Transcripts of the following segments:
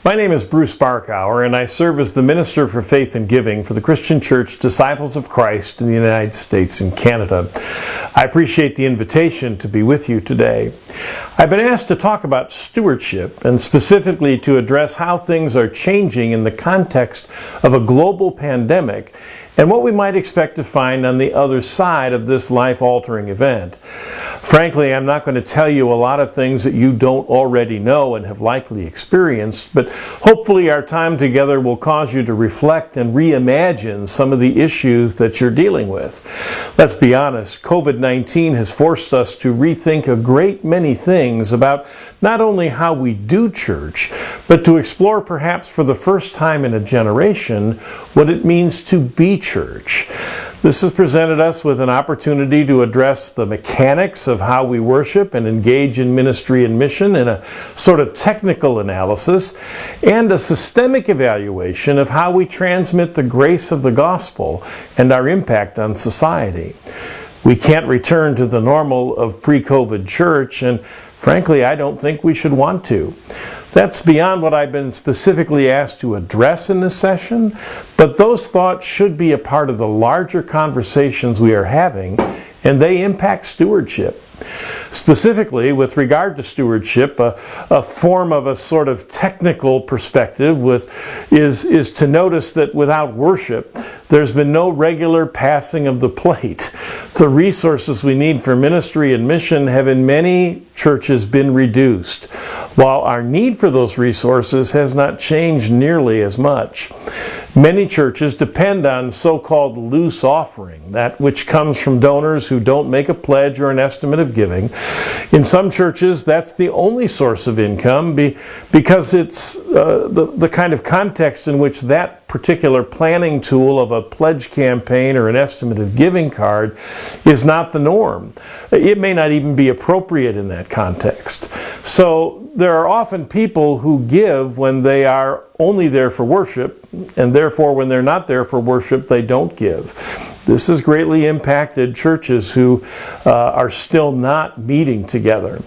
My name is Bruce Barkauer, and I serve as the Minister for Faith and Giving for the Christian Church Disciples of Christ in the United States and Canada. I appreciate the invitation to be with you today. I've been asked to talk about stewardship, and specifically to address how things are changing in the context of a global pandemic and what we might expect to find on the other side of this life-altering event. Frankly, I'm not going to tell you a lot of things that you don't already know and have likely experienced, but hopefully our time together will cause you to reflect and reimagine some of the issues that you're dealing with. Let's be honest, COVID-19 has forced us to rethink a great many things about not only how we do church, but to explore perhaps for the first time in a generation what it means to be church. This has presented us with an opportunity to address the mechanics of how we worship and engage in ministry and mission in a sort of technical analysis and a systemic evaluation of how we transmit the grace of the gospel and our impact on society. We can't return to the normal of pre-COVID church, and frankly, I don't think we should want to. That's beyond what I've been specifically asked to address in this session, but those thoughts should be a part of the larger conversations we are having, and they impact stewardship. Specifically, with regard to stewardship, a form of a sort of technical perspective is to notice that without worship, there's been no regular passing of the plate. The resources we need for ministry and mission have in many churches been reduced, while our need for those resources has not changed nearly as much. Many churches depend on so-called loose offering, that which comes from donors who don't make a pledge or an estimate of giving. In some churches, that's the only source of income because it's the kind of context in which that particular planning tool of a pledge campaign or an estimate of giving card is not the norm. It may not even be appropriate in that context. So there are often people who give when they are only there for worship, and therefore when they're not there for worship, they don't give. This has greatly impacted churches who are still not meeting together.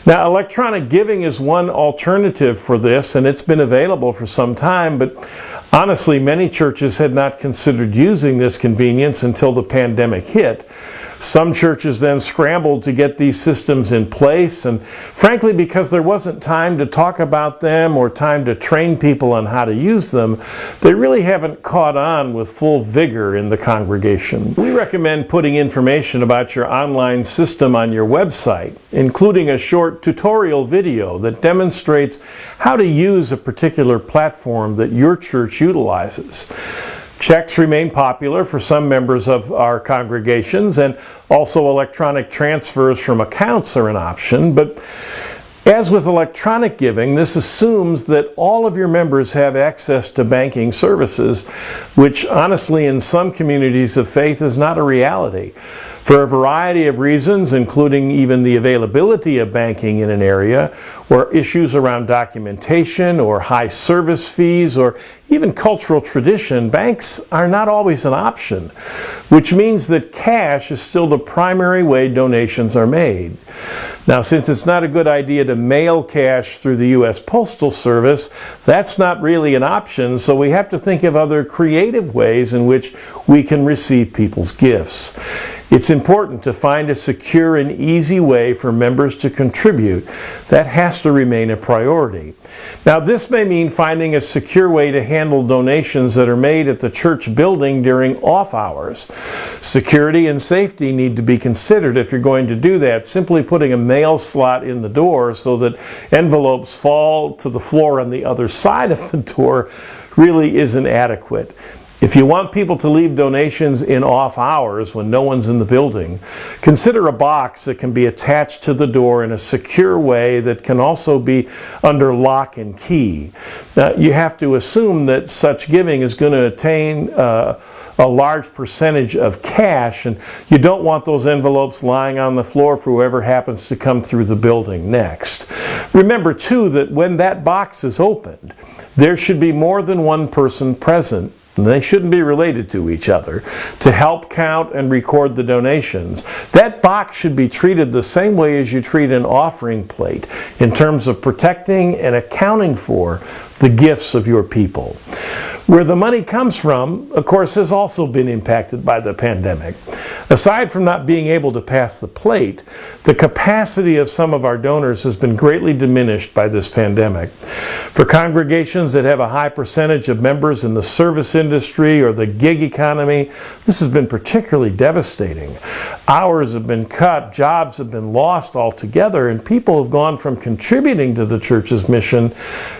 Now, electronic giving is one alternative for this, and it's been available for some time, but honestly, many churches had not considered using this convenience until the pandemic hit. Some churches then scrambled to get these systems in place, and frankly, because there wasn't time to talk about them or time to train people on how to use them, they really haven't caught on with full vigor in the congregation. We recommend putting information about your online system on your website, including a short tutorial video that demonstrates how to use a particular platform that your church utilizes. Checks remain popular for some members of our congregations, and also electronic transfers from accounts are an option. But as with electronic giving, this assumes that all of your members have access to banking services, which honestly in some communities of faith is not a reality. For a variety of reasons, including even the availability of banking in an area, or issues around documentation, or high service fees, or even cultural tradition, banks are not always an option, which means that cash is still the primary way donations are made. Now, since it's not a good idea to mail cash through the U.S. Postal Service, that's not really an option, so we have to think of other creative ways in which we can receive people's gifts. It's important to find a secure and easy way for members to contribute. That has to remain a priority. Now, this may mean finding a secure way to handle donations that are made at the church building during off hours. Security and safety need to be considered if you're going to do that. Simply putting a mail slot in the door so that envelopes fall to the floor on the other side of the door really isn't adequate. If you want people to leave donations in off hours when no one's in the building, consider a box that can be attached to the door in a secure way that can also be under lock and key. Now, you have to assume that such giving is going to attain a large percentage of cash, and you don't want those envelopes lying on the floor for whoever happens to come through the building next. Remember, too, that when that box is opened, there should be more than one person present and they shouldn't be related to each other, to help count and record the donations. That box should be treated the same way as you treat an offering plate in terms of protecting and accounting for the gifts of your people. Where the money comes from, of course, has also been impacted by the pandemic. Aside from not being able to pass the plate, the capacity of some of our donors has been greatly diminished by this pandemic. For congregations that have a high percentage of members in the service industry or the gig economy, this has been particularly devastating. Hours have been cut, jobs have been lost altogether, and people have gone from contributing to the church's mission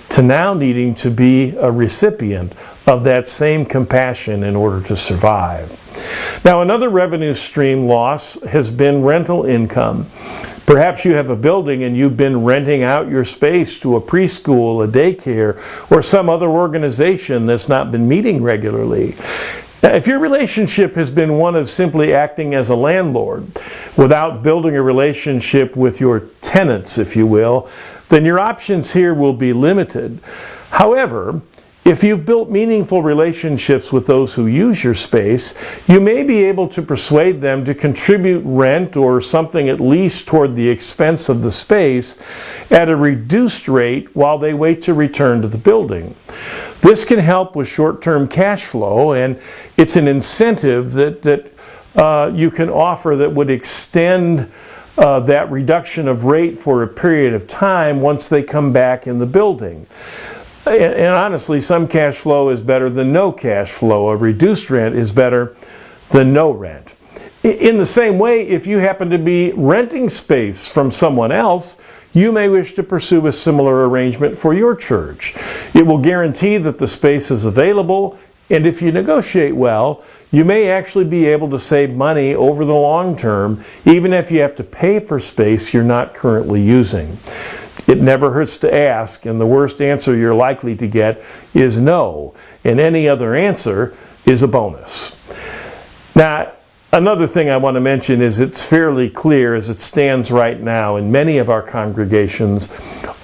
to now needing to be a recipient of that same compassion in order to survive. Now, another revenue stream loss has been rental income. Perhaps you have a building and you've been renting out your space to a preschool, a daycare, or some other organization that's not been meeting regularly. Now, if your relationship has been one of simply acting as a landlord without building a relationship with your tenants, if you will, then your options here will be limited. However, if you've built meaningful relationships with those who use your space, you may be able to persuade them to contribute rent or something at least toward the expense of the space at a reduced rate while they wait to return to the building. This can help with short-term cash flow, and it's an incentive that you can offer that would extend that reduction of rate for a period of time once they come back in the building. And honestly, some cash flow is better than no cash flow. A reduced rent is better than no rent. In the same way, if you happen to be renting space from someone else, you may wish to pursue a similar arrangement for your church. It will guarantee that the space is available, and if you negotiate well, you may actually be able to save money over the long term, even if you have to pay for space you're not currently using. It never hurts to ask, and the worst answer you're likely to get is no, and any other answer is a bonus. Now, another thing I want to mention is it's fairly clear as it stands right now in many of our congregations,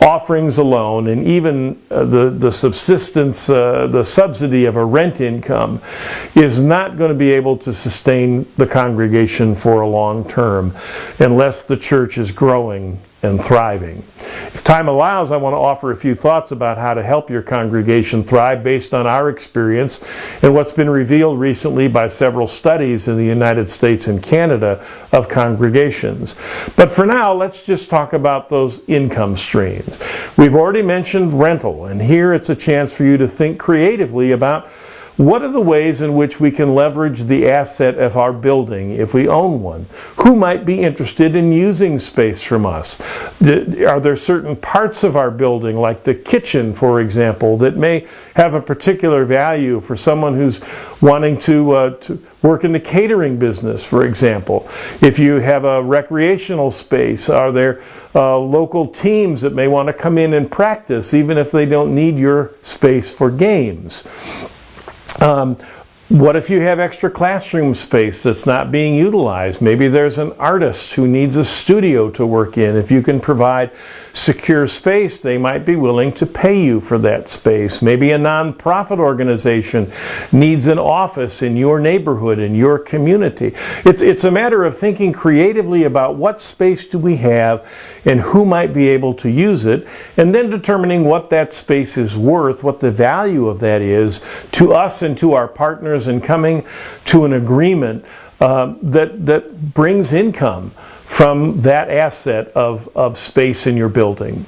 offerings alone and even the subsistence, the subsidy of a rent income is not going to be able to sustain the congregation for a long term unless the church is growing and thriving. If time allows, I want to offer a few thoughts about how to help your congregation thrive based on our experience and what's been revealed recently by several studies in the United States and Canada of congregations. But for now, let's just talk about those income streams. We've already mentioned rental, and here it's a chance for you to think creatively about what are the ways in which we can leverage the asset of our building if we own one? Who might be interested in using space from us? Are there certain parts of our building, like the kitchen, for example, that may have a particular value for someone who's wanting to work in the catering business, for example? If you have a recreational space, are there local teams that may want to come in and practice, even if they don't need your space for games? What if you have extra classroom space that's not being utilized? Maybe there's an artist who needs a studio to work in. If you can provide secure space, they might be willing to pay you for that space. Maybe a nonprofit organization needs an office in your neighborhood, in your community. It's a matter of thinking creatively about what space do we have and who might be able to use it, and then determining what that space is worth, what the value of that is to us and to our partners, and coming to an agreement that brings income from that asset of space in your building.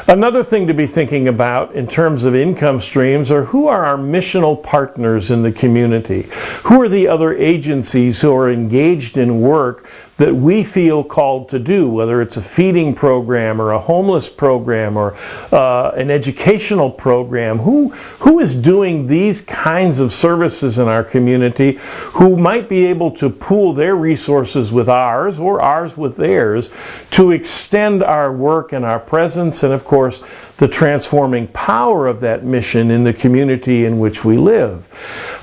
Another thing to be thinking about in terms of income streams are who are our missional partners in the community? Who are the other agencies who are engaged in work that we feel called to do, whether it's a feeding program or a homeless program or an educational program? Who is doing these kinds of services in our community, who might be able to pool their resources with ours or ours with theirs to extend our work and our presence and, of course, the transforming power of that mission in the community in which we live?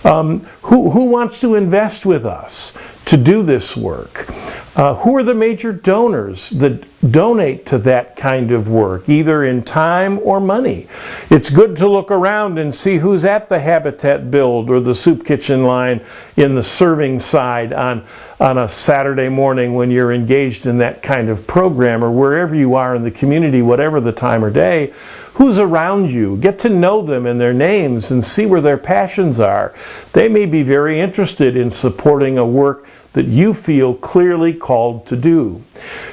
Who wants to invest with us to do this work? Who are the major donors that donate to that kind of work, either in time or money? It's good to look around and see who's at the Habitat Build or the soup kitchen line in the serving side on a Saturday morning when you're engaged in that kind of program, or wherever you are in the community, whatever the time or day. Who's around you? Get to know them and their names and see where their passions are. They may be very interested in supporting a work that you feel clearly called to do.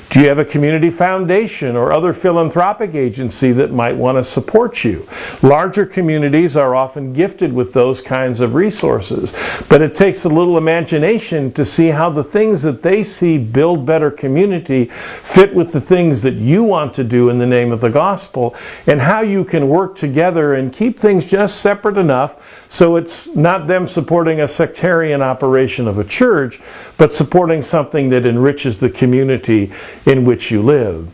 Do you have a community foundation or other philanthropic agency that might want to support you? Larger communities are often gifted with those kinds of resources, but it takes a little imagination to see how the things that they see build better community fit with the things that you want to do in the name of the gospel, and how you can work together and keep things just separate enough so it's not them supporting a sectarian operation of a church, but supporting something that enriches the community in which you live.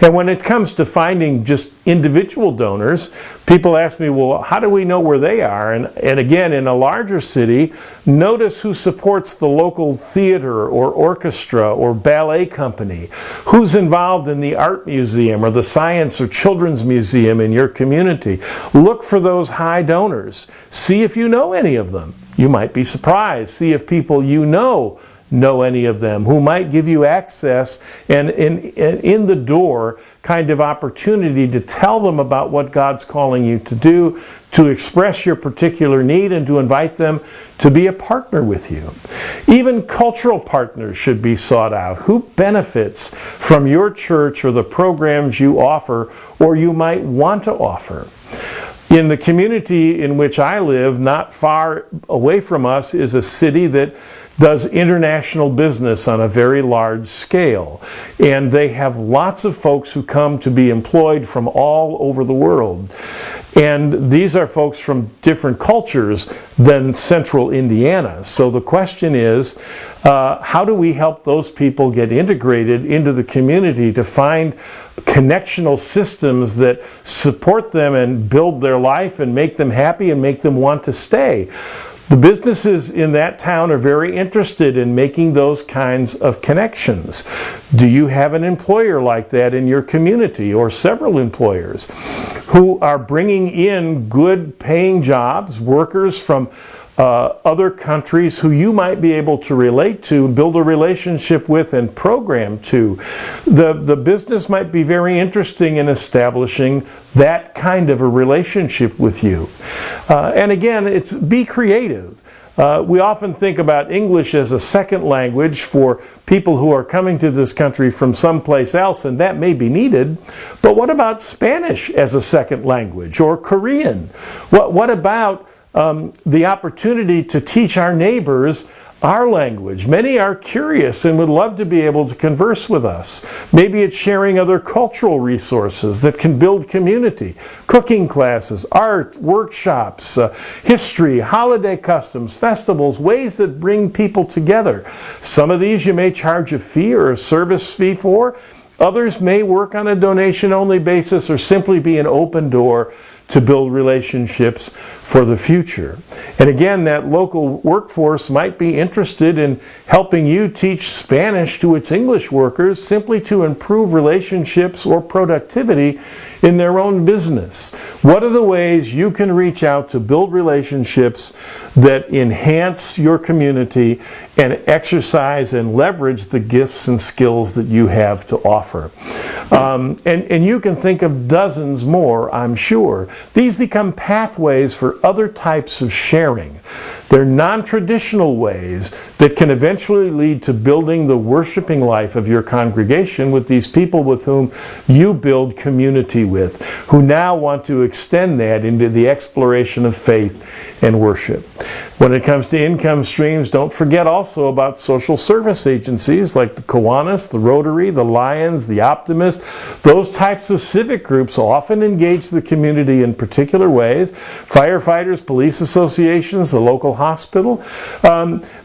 And when it comes to finding just individual donors, people ask me, well, how do we know where they are? And again, in a larger city, notice who supports the local theater or orchestra or ballet company, who's involved in the art museum or the science or children's museum in your community. Look for those high donors. See if you know any of them. You might be surprised. See if people you know any of them, who might give you access and in the door kind of opportunity to tell them about what God's calling you to do, to express your particular need, and to invite them to be a partner with you. Even cultural partners should be sought out. Who benefits from your church or the programs you offer or you might want to offer? In the community in which I live, not far away from us, is a city that does international business on a very large scale. And they have lots of folks who come to be employed from all over the world. And these are folks from different cultures than central Indiana. So the question is, how do we help those people get integrated into the community to find connectional systems that support them and build their life and make them happy and make them want to stay? The businesses in that town are very interested in making those kinds of connections. Do you have an employer like that in your community, or several employers who are bringing in good paying jobs, workers from other countries who you might be able to relate to, build a relationship with, and program to? The business might be very interesting in establishing that kind of a relationship with you. And again, it's be creative. We often think about English as a second language for people who are coming to this country from someplace else, and that may be needed. But what about Spanish as a second language, or Korean? What about the opportunity to teach our neighbors our language? Many are curious and would love to be able to converse with us. Maybe it's sharing other cultural resources that can build community. Cooking classes, art, workshops, history, holiday customs, festivals, ways that bring people together. Some of these you may charge a fee or a service fee for. Others may work on a donation-only basis or simply be an open door to build relationships for the future. And again, that local workforce might be interested in helping you teach Spanish to its English workers, simply to improve relationships or productivity in their own business. What are the ways you can reach out to build relationships that enhance your community and exercise and leverage the gifts and skills that you have to offer? And you can think of dozens more, I'm sure. These become pathways for other types of sharing. They're non-traditional ways that can eventually lead to building the worshiping life of your congregation with these people with whom you build community with, who now want to extend that into the exploration of faith and worship. When it comes to income streams, don't forget also about social service agencies like the Kiwanis, the Rotary, the Lions, the Optimist. Those types of civic groups often engage the community in particular ways. Firefighters, police associations, the local hospital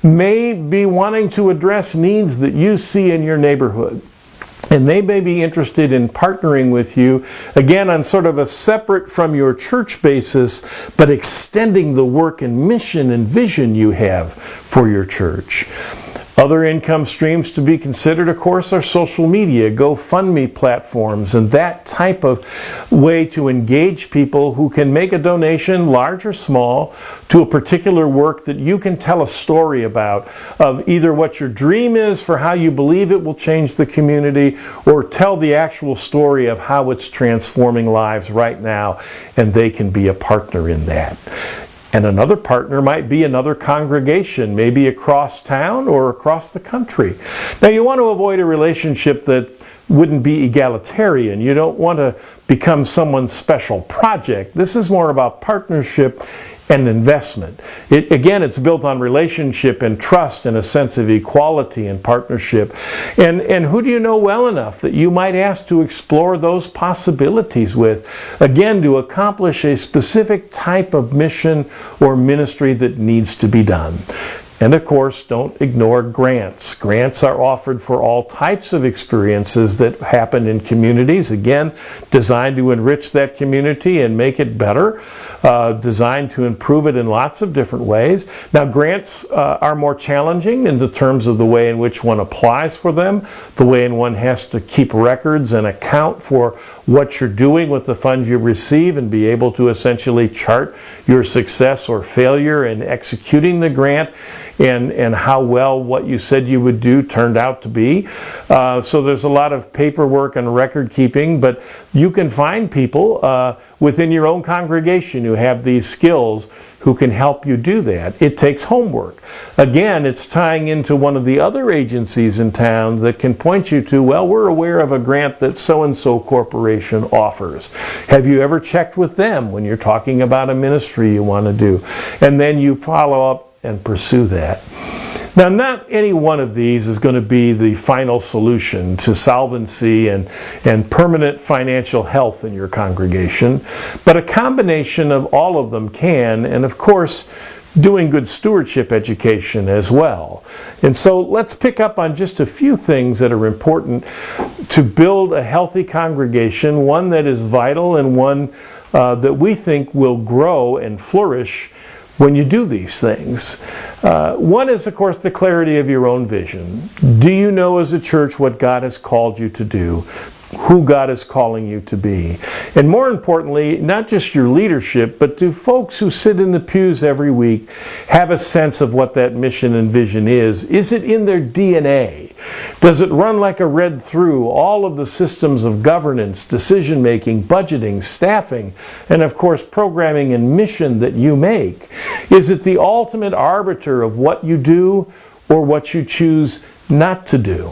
may be wanting to address needs that you see in your neighborhood. And they may be interested in partnering with you, again, on sort of a separate from your church basis, but extending the work and mission and vision you have for your church. Other income streams to be considered, of course, are social media, GoFundMe platforms, and that type of way to engage people who can make a donation, large or small, to a particular work that you can tell a story about, of either what your dream is for how you believe it will change the community, or tell the actual story of how it's transforming lives right now, and they can be a partner in that. And another partner might be another congregation, maybe across town or across the country. Now, you want to avoid a relationship that wouldn't be egalitarian. You don't want to become someone's special project. This is more about partnership and investment. Again, it's built on relationship and trust and a sense of equality and partnership. And who do you know well enough that you might ask to explore those possibilities with, again, to accomplish a specific type of mission or ministry that needs to be done? And of course, don't ignore grants. Grants are offered for all types of experiences that happen in communities, again, designed to enrich that community and make it better, designed to improve it in lots of different ways. Now, grants are more challenging in the terms of the way in which one applies for them, the way in one has to keep records and account for what you're doing with the funds you receive and be able to essentially chart your success or failure in executing the grant, and how well what you said you would do turned out to be. So there's a lot of paperwork and record keeping, but you can find people within your own congregation who have these skills who can help you do that. It takes homework. Again, it's tying into one of the other agencies in town that can point you to, well, we're aware of a grant that so-and-so corporation offers. Have you ever checked with them when you're talking about a ministry you want to do? And then you follow up and pursue that. Now, not any one of these is going to be the final solution to solvency and permanent financial health in your congregation, but a combination of all of them can, and of course, doing good stewardship education as well. And so let's pick up on just a few things that are important to build a healthy congregation, one that is vital and one that we think will grow and flourish when you do these things. One is, of course, the clarity of your own vision. Do you know as a church what God has called you to do? Who God is calling you to be? And more importantly, not just your leadership, but do folks who sit in the pews every week have a sense of what that mission and vision is? Is it in their DNA? Does it run like a red through all of the systems of governance, decision-making, budgeting, staffing, and of course programming and mission that you make? Is it the ultimate arbiter of what you do or what you choose not to do?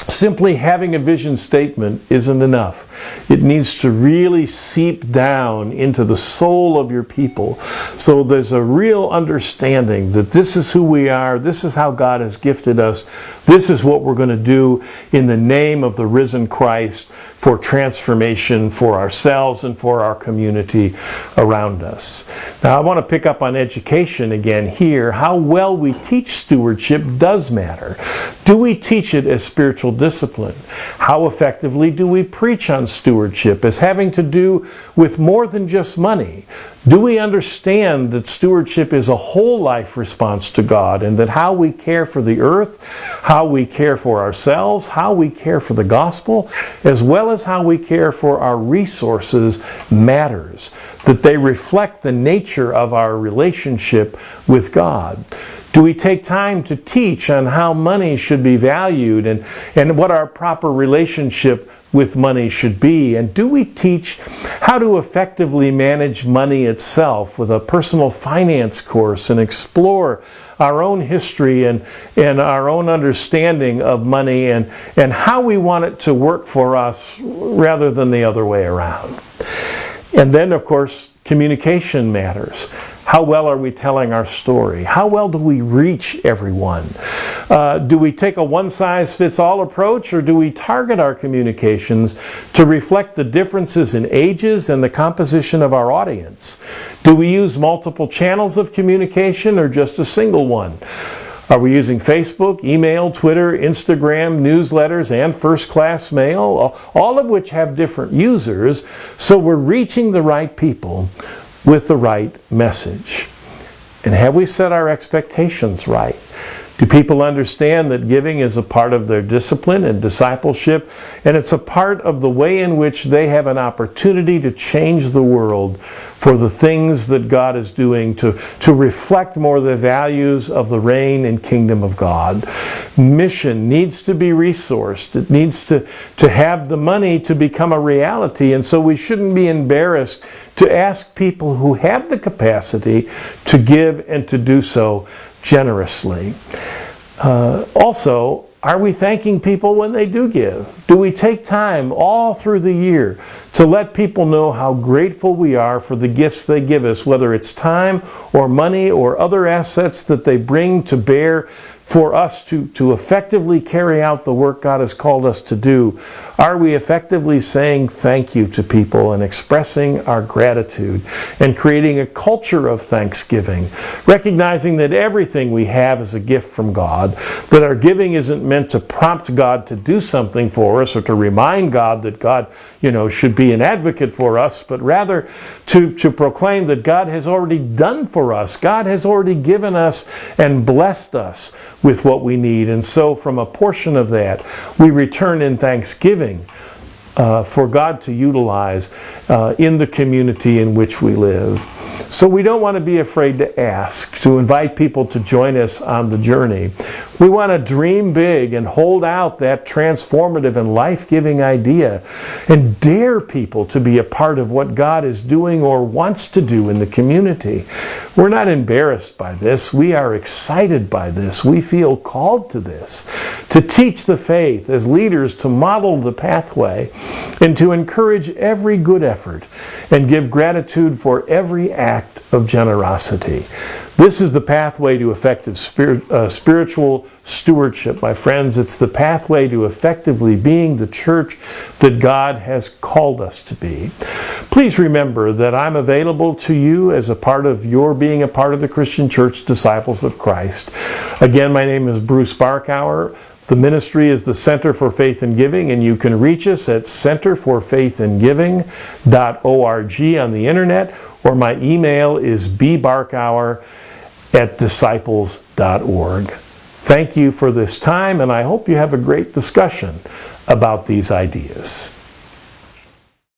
Simply having a vision statement isn't enough. It needs to really seep down into the soul of your people, so there's a real understanding that this is who we are, this is how God has gifted us, this is what we're going to do in the name of the risen Christ for transformation for ourselves and for our community around us. Now, I want to pick up on education again here. How well we teach stewardship does matter. Do we teach it as spiritual discipline? How effectively do we preach on stewardship as having to do with more than just money? Do we understand that stewardship is a whole life response to God, and that how we care for the earth, how we care for ourselves, how we care for the gospel, as well as how we care for our resources matters, that they reflect the nature of our relationship with God? Do we take time to teach on how money should be valued and what our proper relationship with money should be? And do we teach how to effectively manage money itself with a personal finance course and explore our own history and our own understanding of money and how we want it to work for us rather than the other way around? And then, of course, communication matters. How well are we telling our story? How well do we reach everyone? Do we take a one-size-fits-all approach, or do we target our communications to reflect the differences in ages and the composition of our audience? Do we use multiple channels of communication or just a single one? Are we using Facebook, email, Twitter, Instagram, newsletters, and first-class mail, all of which have different users, so we're reaching the right people with the right message? And have we set our expectations right? Do people understand that giving is a part of their discipline and discipleship, and it's a part of the way in which they have an opportunity to change the world for the things that God is doing to reflect more the values of the reign and kingdom of God? Mission needs to be resourced. It needs to have the money to become a reality, and so we shouldn't be embarrassed to ask people who have the capacity to give and to do so generously. Also, are we thanking people when they do give? Do we take time all through the year to let people know how grateful we are for the gifts they give us, whether it's time or money or other assets that they bring to bear for us to effectively carry out the work God has called us to do? Are we effectively saying thank you to people and expressing our gratitude and creating a culture of thanksgiving, recognizing that everything we have is a gift from God, that our giving isn't meant to prompt God to do something for us or to remind God that God, should be an advocate for us, but rather to proclaim that God has already done for us. God has already given us and blessed us with what we need. And so from a portion of that, we return in thanksgiving for God to utilize in the community in which we live. So we don't want to be afraid to ask, to invite people to join us on the journey. We want to dream big and hold out that transformative and life-giving idea and dare people to be a part of what God is doing or wants to do in the community. We're not embarrassed by this. We are excited by this. We feel called to this, to teach the faith as leaders, to model the pathway, and to encourage every good effort and give gratitude for every act of generosity. This is the pathway to effective spiritual stewardship, my friends. It's the pathway to effectively being the church that God has called us to be. Please remember that I'm available to you as a part of your being a part of the Christian Church Disciples of Christ. Again, my name is Bruce Barkauer. The ministry is the Center for Faith and Giving, and you can reach us at centerforfaithandgiving.org on the internet, or my email is bbarkauer@disciples.org. Thank you for this time, and I hope you have a great discussion about these ideas.